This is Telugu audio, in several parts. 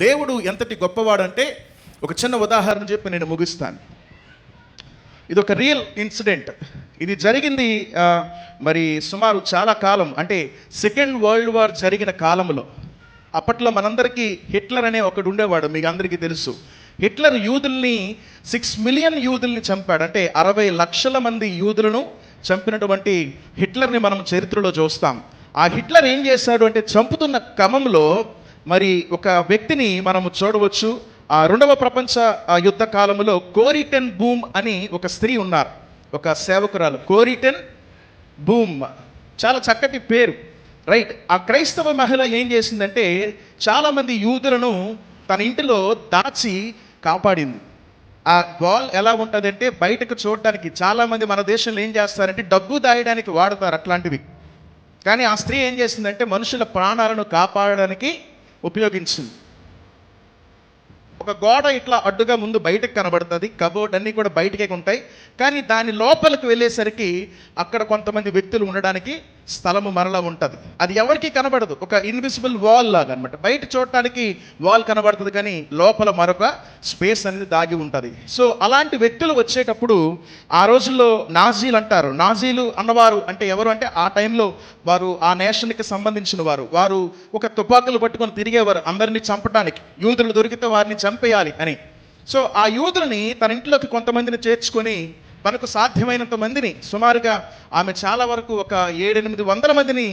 దేవుడు ఎంతటి గొప్పవాడంటే ఒక చిన్న ఉదాహరణ చెప్పి నేను ముగిస్తాను. ఇది ఒక రియల్ ఇన్సిడెంట్. ఇది జరిగింది మరి సుమారు చాలా కాలం, అంటే సెకండ్ వరల్డ్ వార్ జరిగిన కాలంలో. అప్పట్లో మనందరికీ హిట్లర్ అనే ఒకడు ఉండేవాడు, మీకు అందరికీ తెలుసు. హిట్లర్ యూదుల్ని 6 మిలియన్ యూదుల్ని చంపాడు. అంటే 60 లక్షల మంది యూదులను చంపినటువంటి హిట్లర్ని మనం చరిత్రలో చూస్తాం. ఆ హిట్లర్ ఏం చేశాడు అంటే, చంపుతున్న క్రమంలో మరి ఒక వ్యక్తిని మనము చూడవచ్చు. ఆ 2వ ప్రపంచ యుద్ధ కాలంలో కోరీ టెన్ బూమ్ అని ఒక స్త్రీ ఉన్నారు, ఒక సేవకురాలు. కోరీ టెన్ బూమ్ చాలా చక్కటి పేరు, రైట్? ఆ క్రైస్తవ మహిళ ఏం చేసిందంటే, చాలామంది యూదులను తన ఇంటిలో దాచి కాపాడింది. ఆ వాల్ ఎలా ఉంటుందంటే, బయటకు చూడడానికి చాలామంది మన దేశంలో ఏం చేస్తారంటే డబ్బు దాయడానికి వాడతారు అట్లాంటివి. కానీ ఆ స్త్రీ ఏం చేసిందంటే, మనుషుల ప్రాణాలను కాపాడడానికి ఉపయోగించింది. ఒక గోడ ఇట్లా అడ్డుగా ముందు బయటకు కనబడుతుంది, కబోర్డ్ అన్నీ కూడా బయటకే ఉంటాయి. కానీ దాని లోపలికి వెళ్ళేసరికి అక్కడ కొంతమంది వ్యక్తులు ఉండడానికి స్థలము మరలా ఉంటుంది. అది ఎవరికి కనబడదు, ఒక ఇన్విజిబుల్ వాల్ లాగా అనమాట. బయట చూడటానికి వాల్ కనబడుతుంది, కానీ లోపల మరొక స్పేస్ అనేది దాగి ఉంటుంది. సో అలాంటి వ్యక్తులు వచ్చేటప్పుడు ఆ రోజుల్లో నాజీలు అంటారు. నాజీలు అన్నవారు అంటే ఎవరు అంటే, ఆ టైంలో వారు ఆ నేషన్కి సంబంధించిన వారు. వారు ఒక తుపాకులు పట్టుకొని తిరిగేవారు అందరినీ చంపడానికి, యూదులు దొరికితే వారిని చంపేయాలి అని. సో ఆ యూదులని తన ఇంట్లోకి కొంతమందిని చేర్చుకొని మనకు సాధ్యమైనంత మందిని, సుమారుగా ఆమె చాలా వరకు ఒక 700-800 మందిని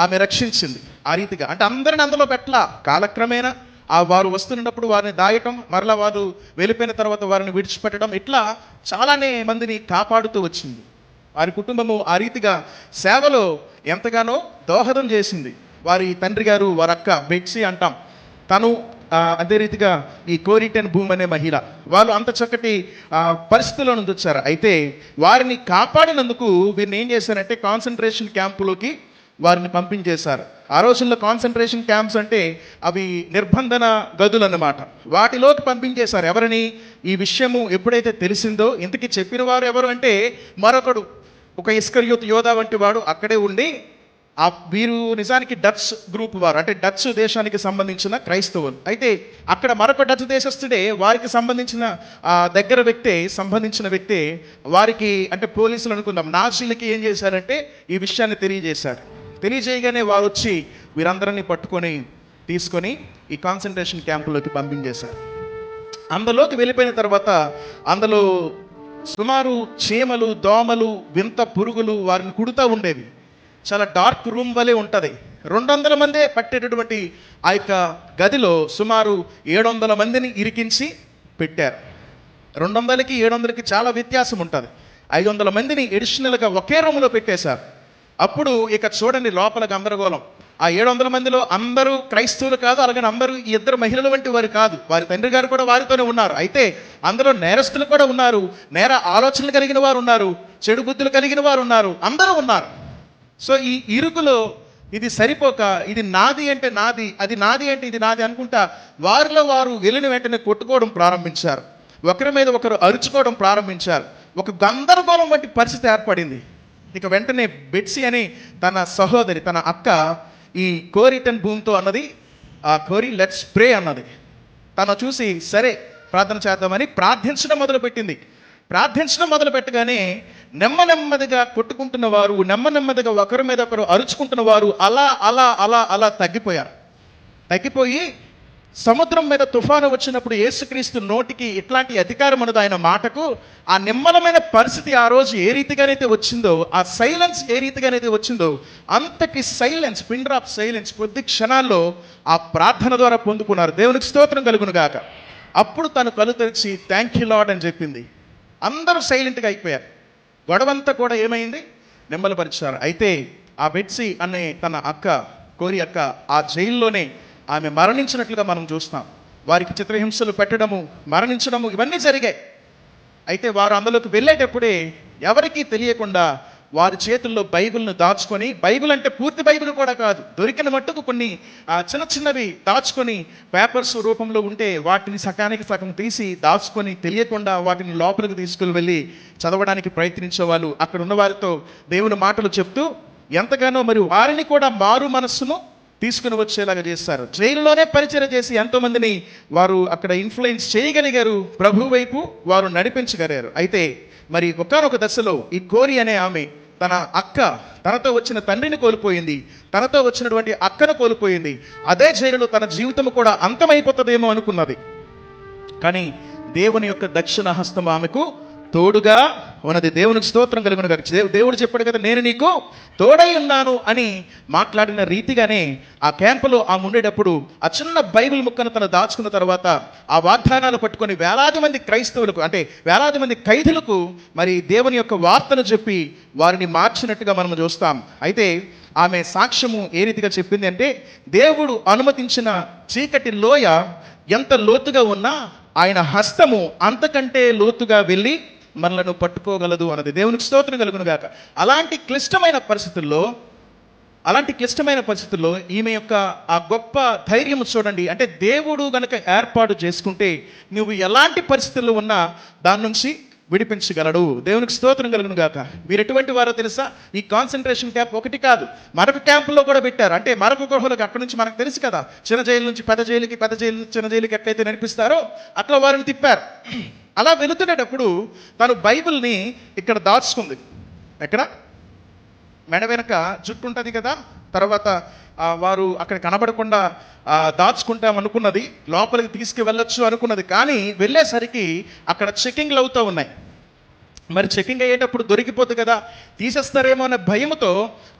ఆమె రక్షించింది. ఆ రీతిగా అంటే అందరిని అందులో పెట్టలా. కాలక్రమేణా వారు వస్తున్నప్పుడు వారిని దాయటం, మరలా వారు వెళ్ళిపోయిన తర్వాత వారిని విడిచిపెట్టడం, ఇట్లా చాలానే మందిని కాపాడుతూ వచ్చింది. వారి కుటుంబము ఆ రీతిగా సేవలో ఎంతగానో దోహదం చేసింది. వారి తండ్రి గారు, వారి అక్క బెట్సీ అంటాం, తను అదే రీతిగా ఈ కోరీ టెన్ బూమ్ అనే మహిళ, వాళ్ళు అంత చక్కటి పరిస్థితుల్లో నుంచి వచ్చారు. అయితే వారిని కాపాడినందుకు వీరిని ఏం చేశారంటే, కాన్సన్ట్రేషన్ క్యాంపులోకి వారిని పంపించేశారు. ఆ రోజుల్లో కాన్సన్ట్రేషన్ క్యాంప్స్ అంటే అవి నిర్బంధన గదులు అన్నమాట. వాటిలోకి పంపించేశారు. ఎవరిని? ఈ విషయము ఎప్పుడైతే తెలిసిందో, ఇంతకీ చెప్పిన వారు ఎవరు అంటే, మరొకడు, ఒక ఇస్కరియోతు యోధా వంటి వాడు అక్కడే ఉండి, వీరు నిజానికి డచ్ గ్రూప్ వారు, అంటే డచ్ దేశానికి సంబంధించిన క్రైస్తవులు. అయితే అక్కడ మరొక డచ్ దేశస్థుడే వారికి సంబంధించిన దగ్గర వ్యక్తే, సంబంధించిన వ్యక్తే వారికి, అంటే పోలీసులు అనుకుందాం, నాజీలకి ఏం చేశారంటే ఈ విషయాన్ని తెలియజేశారు. తెలియజేయగానే వారు వచ్చి వీరందరినీ పట్టుకొని తీసుకొని ఈ కాన్సన్ట్రేషన్ క్యాంపులోకి పంపించేశారు. అందులోకి వెళ్ళిపోయిన తర్వాత అందులో సుమారు చీమలు, దోమలు, వింత పురుగులు వారిని కుడుతూ ఉండేవి. చాలా డార్క్ రూమ్ వలె ఉంటుంది. 200 మందే పట్టేటటువంటి ఆ యొక్క గదిలో సుమారు 700 మందిని ఇరికించి పెట్టారు. 200కి 700కి చాలా వ్యత్యాసం ఉంటుంది. 500 మందిని ఎడిషనల్గా ఒకే రూమ్లో పెట్టేశారు. అప్పుడు ఇక చూడండి లోపల గందరగోళం. ఆ 700 మందిలో అందరూ క్రైస్తవులు కాదు, అలాగే అందరూ ఈ 2 మహిళల వంటి వారు కాదు. వారి తండ్రి గారు కూడా వారితోనే ఉన్నారు. అయితే అందులో నేరస్తులు కూడా ఉన్నారు, నేర ఆలోచనలు కలిగిన వారు ఉన్నారు, చెడు బుద్ధులు కలిగిన వారు ఉన్నారు, అందరూ ఉన్నారు. సో ఈ ఇరుకులో ఇది సరిపోక, ఇది నాది అంటే నాది, అది నాది అంటే ఇది నాది అనుకుంటా వారిలో వారు వెళ్ళిన వెంటనే కొట్టుకోవడం ప్రారంభించారు. ఒకరి మీద ఒకరు అరుచుకోవడం ప్రారంభించారు. ఒక గందరగోళం వంటి పరిస్థితి ఏర్పడింది. ఇక వెంటనే బెట్సీ అని తన సహోదరి, తన అక్క ఈ కోరీ టెన్ బూమ్తో అన్నది, కోరీ లెట్స్ ప్రే అన్నది. తను చూసి సరే ప్రార్థన చేద్దామని ప్రార్థించడం మొదలుపెట్టింది. ప్రార్థించడం మొదలు పెట్టగానే నెమ్మదిగా కొట్టుకుంటున్న వారు, నెమ్మదిగా ఒకరి మీద ఒకరు అరుచుకుంటున్న వారు అలా అలా అలా అలా తగ్గిపోయి సముద్రం మీద తుఫాను వచ్చినప్పుడు యేసుక్రీస్తు నోటికి ఇట్లాంటి అధికారం ఉన్నది ఆయన మాటకు. ఆ నిమ్మలమైన పరిస్థితి ఆ రోజు ఏ రీతిగానైతే వచ్చిందో, ఆ సైలెన్స్ ఏ రీతిగానైతే వచ్చిందో, అంతటి సైలెన్స్, పిన్ డ్రాప్ సైలెన్స్ కొద్ది క్షణాల్లో ఆ ప్రార్థన ద్వారా పొందుకున్నారు. దేవునికి స్తోత్రం కలుగును గాక. అప్పుడు తను కళ్ళు తెరిచి థ్యాంక్ యూ లార్డ్ అని చెప్పింది. అందరూ సైలెంట్గా అయిపోయారు. గొడవంతా కూడా ఏమైంది? నిమ్మలపరిచారు. అయితే ఆ బెట్సీ అనే తన అక్క, కోరి అక్క, ఆ జైల్లోనే ఆమె మరణించినట్లుగా మనం చూస్తాం. వారికి చిత్రహింసలు పెట్టడము, మరణించడము ఇవన్నీ జరిగాయి. అయితే వారు అందులోకి వెళ్ళేటప్పుడే ఎవరికీ తెలియకుండా వారి చేతుల్లో బైబిల్ను దాచుకొని, బైబిల్ అంటే పూర్తి బైబిల్ కూడా కాదు, దొరికిన మట్టుకు కొన్ని చిన్నవి దాచుకొని, పేపర్స్ రూపంలో ఉంటే వాటిని సగం తీసి దాచుకొని తెలియకుండా వాటిని లోపలికి తీసుకుని వెళ్ళి చదవడానికి ప్రయత్నించేవాళ్ళు. అక్కడ ఉన్న వారితో దేవుని మాటలు చెప్తూ ఎంతగానో మరి వారిని కూడా మారు మనస్సును తీసుకుని వచ్చేలాగా చేస్తారు. జైలులోనే పరిచయం చేసి ఎంతోమందిని వారు అక్కడ ఇన్ఫ్లుయెన్స్ చేయగలిగారు, ప్రభు వైపు వారు నడిపించగలిగారు. అయితే మరి ఒకానొక దశలో ఈ కోరి అనే ఆమె తన అక్క, తనతో వచ్చిన తండ్రిని కోల్పోయింది, తనతో వచ్చినటువంటి అక్కను కోల్పోయింది. అదే జైలులో తన జీవితం కూడా అంతమైపోతుందేమో అనుకున్నది. కానీ దేవుని యొక్క దక్షిణ హస్తం ఆమెకు తోడుగా ఉన్నది. దేవునికి స్తోత్రం కలుగును గాక. దేవుడు చెప్పాడు కదా, నేను నీకు తోడై ఉన్నాను అని మాట్లాడిన రీతిగానే ఆ క్యాంపులో ఆమె ఉండేటప్పుడు ఆ చిన్న బైబిల్ ముక్కను తను దాచుకున్న తర్వాత ఆ వాగ్దానాలు పట్టుకొని వేలాది మంది క్రైస్తవులకు, అంటే వేలాది మంది ఖైదీలకు మరి దేవుని యొక్క వార్తను చెప్పి వారిని మార్చినట్టుగా మనం చూస్తాం. అయితే ఆమె సాక్ష్యము ఏ రీతిగా చెప్పింది అంటే, దేవుడు అనుమతించిన చీకటి లోయ ఎంత లోతుగా ఉన్నా ఆయన హస్తము అంతకంటే లోతుగా వెళ్ళి మనలను పట్టుకోగలదు అన్నది. దేవునికి స్తోత్రం కలుగును గాక. అలాంటి క్లిష్టమైన పరిస్థితుల్లో ఈమె యొక్క ఆ గొప్ప ధైర్యం చూడండి. అంటే దేవుడు గనక ఏర్పాటు చేసుకుంటే నువ్వు ఎలాంటి పరిస్థితుల్లో ఉన్నా దాని నుంచి విడిపించగలడు. దేవునికి స్తోత్రం కలుగును గాక. మీరు ఎటువంటి వారో తెలుసా? ఈ కాన్సన్ట్రేషన్ క్యాంప్ ఒకటి కాదు, మరొక క్యాంపుల్లో కూడా పెట్టారు. అంటే మరొక గృహలకు అక్కడి నుంచి మనకు తెలుసు కదా, చిన్న జైలు నుంచి పెద్ద జైలుకి, పెద్ద జైలు నుంచి చిన్న జైలుకి ఎట్లయితే నడిపిస్తారో అట్లా వారిని తిప్పారు. అలా వెళుతునేటప్పుడు తను బైబిల్ని ఇక్కడ దాచుకుంది. ఎక్కడ? మెడ వెనక జుట్టు ఉంటుంది కదా. తర్వాత వారు అక్కడ కనబడకుండా దాచుకుంటాం అనుకున్నది, లోపలికి తీసుకువెళ్ళొచ్చు అనుకున్నది. కానీ వెళ్ళేసరికి అక్కడ చెకింగ్లు అవుతూ ఉన్నాయి. మరి చెకింగ్ అయ్యేటప్పుడు దొరికిపోతుంది కదా, తీసేస్తారేమో అనే భయంతో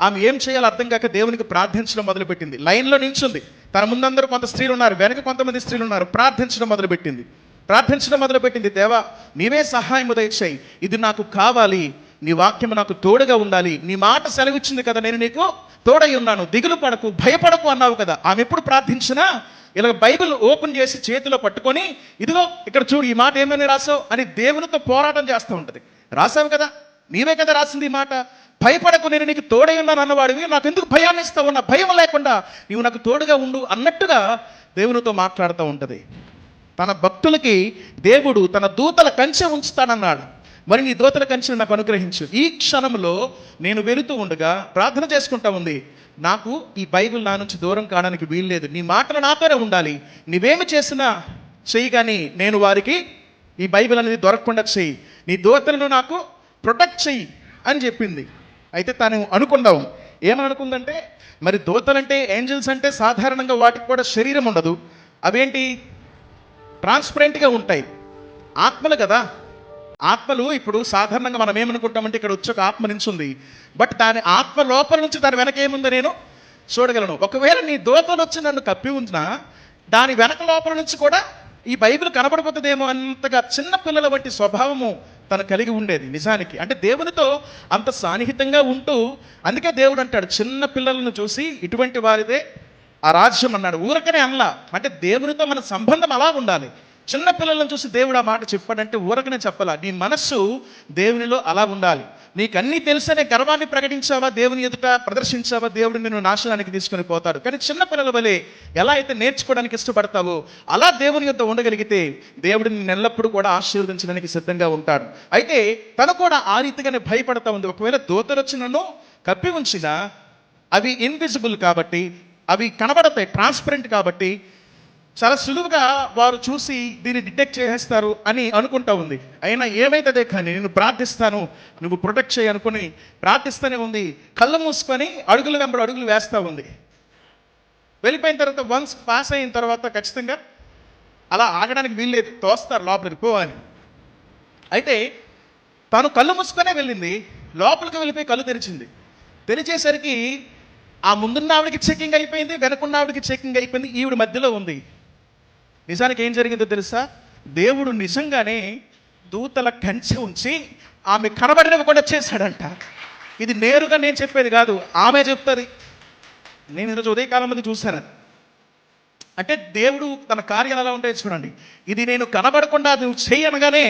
ఆమె ఏం చేయాలో అర్థం కాక దేవునికి ప్రార్థించడం మొదలుపెట్టింది. లైన్లో నిల్చుంది. తన ముందందరూ కొంత స్త్రీలు ఉన్నారు, వెనక కొంతమంది స్త్రీలు ఉన్నారు. ప్రార్థించడం మొదలుపెట్టింది. దేవా, నీవే సహాయం దయచేయి, ఇది నాకు కావాలి, నీ వాక్యం నాకు తోడుగా ఉండాలి, నీ మాట సెలవిచ్చింది కదా, నేను నీకు తోడై ఉన్నాను, దిగులు పడకు, భయపడకు అన్నావు కదా. ఆమె ఎప్పుడు ప్రార్థించినా ఇలా బైబిల్ ఓపెన్ చేసి చేతిలో పట్టుకొని, ఇదిగో ఇక్కడ చూడు, ఈ మాట ఏమని రాసావు అని దేవునితో పోరాటం చేస్తూ ఉంటుంది. రాసావు కదా, నీవే కదా రాసింది ఈ మాట, భయపడకు, నేను నీకు తోడై ఉన్నాను అన్నవాడివి, నాకు ఎందుకు భయాన్ని ఇస్తావు, నా భయం లేకుండా నీవు నాకు తోడుగా ఉండు అన్నట్టుగా దేవునితో మాట్లాడుతూ ఉంటుంది. తన భక్తులకి దేవుడు తన దూతల కంచె ఉంచుతానన్నాడు. మరి నీ దూతల కంచెను నాకు అనుగ్రహించు. ఈ క్షణంలో నేను వెళుతూ ఉండగా ప్రార్థన చేసుకుంటా ఉంది, నాకు ఈ బైబిల్ నా నుంచి దూరం కావడానికి వీల్లేదు, నీ మాటలు నాతోనే ఉండాలి, నీవేమి చేసినా చెయ్యి, కానీ నేను వారికి ఈ బైబిల్ అనేది దొరకకుండా చెయ్యి, నీ దూతలను నాకు ప్రొటెక్ట్ చెయ్యి అని చెప్పింది. అయితే తను అనుకుందాం, ఏమని అనుకుందంటే, మరి దూతలంటే, ఏంజల్స్ అంటే సాధారణంగా వాటికి కూడా శరీరం ఉండదు, అవేంటి ట్రాన్స్పరెంట్గా ఉంటాయి, ఆత్మలు కదా. ఆత్మలు ఇప్పుడు సాధారణంగా మనం ఏమనుకుంటామంటే, ఇక్కడ వచ్చి ఒక ఆత్మ నించుంది, బట్ దాని ఆత్మ లోపల నుంచి దాని వెనక ఏముందో నేను చూడగలను. ఒకవేళ నీ దూతలు వచ్చి నన్ను కప్పి ఉంచినా దాని వెనక లోపల నుంచి కూడా ఈ బైబిల్ కనబడిపోతుందేమో అంతగా చిన్న పిల్లల వంటి స్వభావము తను కలిగి ఉండేది. నిజానికి అంటే దేవునితో అంత సాన్నిహితంగా ఉంటూ, అందుకే దేవుడు అంటాడు, చిన్న పిల్లలను చూసి ఇటువంటి వారిదే ఆ రాజ్యం అన్నాడు. ఊరకనే అనలా, అంటే దేవునితో మన సంబంధం అలా ఉండాలి. చిన్న పిల్లలను చూసి దేవుడు ఆ మాట చెప్పాడంటే ఊరకనే చెప్పాలా, నీ మనస్సు దేవునిలో అలా ఉండాలి. నీకు అన్నీ తెలుసనే గర్వాన్ని ప్రకటించావా, దేవుని ఎదుట ప్రదర్శించావా, దేవుడు నిన్ను నాశనానికి తీసుకొని పోతాడు. కానీ చిన్న పిల్లల వలె ఎలా అయితే నేర్చుకోవడానికి ఇష్టపడతావో అలా దేవుని యొద్ద ఉండగలిగితే దేవుడు నిన్ను ఎల్లప్పుడూ కూడా ఆశీర్వదించడానికి సిద్ధంగా ఉంటాడు. అయితే తను కూడా ఆ రీతిగానే భయపడతా ఉంది. ఒకవేళ దూతలు వచ్చి నన్ను కప్పి ఉంచినా అవి ఇన్విజిబుల్ కాబట్టి, అవి కనబడతాయి, ట్రాన్స్పరెంట్ కాబట్టి చాలా సులువుగా వారు చూసి దీన్ని డిటెక్ట్ చేసేస్తారు అని అనుకుంటా ఉంది. అయినా ఏమైతుందే కానీ నేను ప్రార్థిస్తాను, నువ్వు ప్రొటెక్ట్ చేయి అనుకుని ప్రార్థిస్తూనే ఉంది. కళ్ళు మూసుకొని అడుగులు వెంబడి అడుగులు వేస్తూ ఉంది. వెళ్ళిపోయిన తర్వాత వన్స్ పాస్ అయిన తర్వాత ఖచ్చితంగా అలా ఆగడానికి వీల్లేదు, తోస్తారు లోపలికి పో అని. అయితే తను కళ్ళు మూసుకొనే వెళ్ళింది, లోపలికి వెళ్ళిపోయి కళ్ళు తెరిచేసరికి ఆ ముందున్న ఆవిడకి చెకింగ్ అయిపోయింది, వెనకున్న ఆవిడకి చెకింగ్ అయిపోయింది, ఈవిడ మధ్యలో ఉంది. నిజానికి ఏం జరిగిందో తెలుసా? దేవుడు నిజంగానే దూతల కంచె ఉంచి ఆమె కనబడినవ్వకుండా చేశాడంట. ఇది నేరుగా నేను చెప్పేది కాదు, ఆమె చెప్తుంది. నేను ఈరోజు ఉదయకాలంలో చూశాను. అంటే దేవుడు తన కార్యాలు ఎలా ఉంటాయో చూడండి. ఇది నేను కనబడకుండా నువ్వు చేయనగానే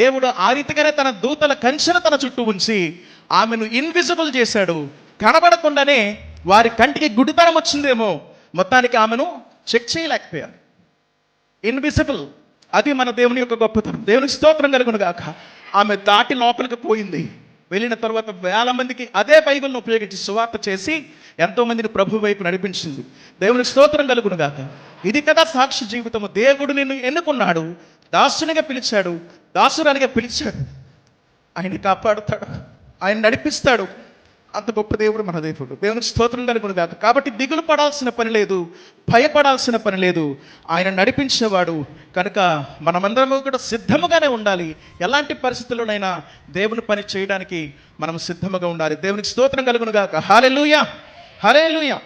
దేవుడు ఆ రీతిగానే తన దూతల కంచెను తన చుట్టూ ఉంచి ఆమెను ఇన్విజిబుల్ చేశాడు. కనబడకుండానే వారి కంటికి గుడితనం వచ్చిందేమో, మొత్తానికి ఆమెను చెక్ చేయలేకపోయారు. ఇన్విజిబుల్, అది మన దేవుని యొక్క గొప్పతనం. దేవునికి స్తోత్రం కలుగును గాక. ఆమె దాటి లోపలికి పోయింది. వెళ్ళిన తర్వాత వేల మందికి అదే బైబిల్ను ఉపయోగించి సువార్త చేసి ఎంతోమందిని ప్రభు వైపు నడిపించింది. దేవునికి స్తోత్రం కలుగును గాక. ఇది కదా సాక్షి జీవితము. దేవుడు నిన్ను ఎన్నుకున్నాడు, దాసునిగా పిలిచాడు, దాసురానిగా పిలిచాడు. ఆయన కాపాడుతాడు, ఆయన నడిపిస్తాడు. అంత గొప్ప దేవుడు మన దేవుడు. దేవునికి స్తోత్రం కలుగును గాక. కాబట్టి దిగులు పడాల్సిన పని లేదు, భయపడాల్సిన పని లేదు. ఆయన నడిపించేవాడు కనుక మనమందరము కూడా సిద్ధముగానే ఉండాలి. ఎలాంటి పరిస్థితుల్లోనైనా దేవుని పని చేయడానికి మనం సిద్ధముగా ఉండాలి. దేవునికి స్తోత్రం కలుగును గాక. హల్లెలూయా, హల్లెలూయా.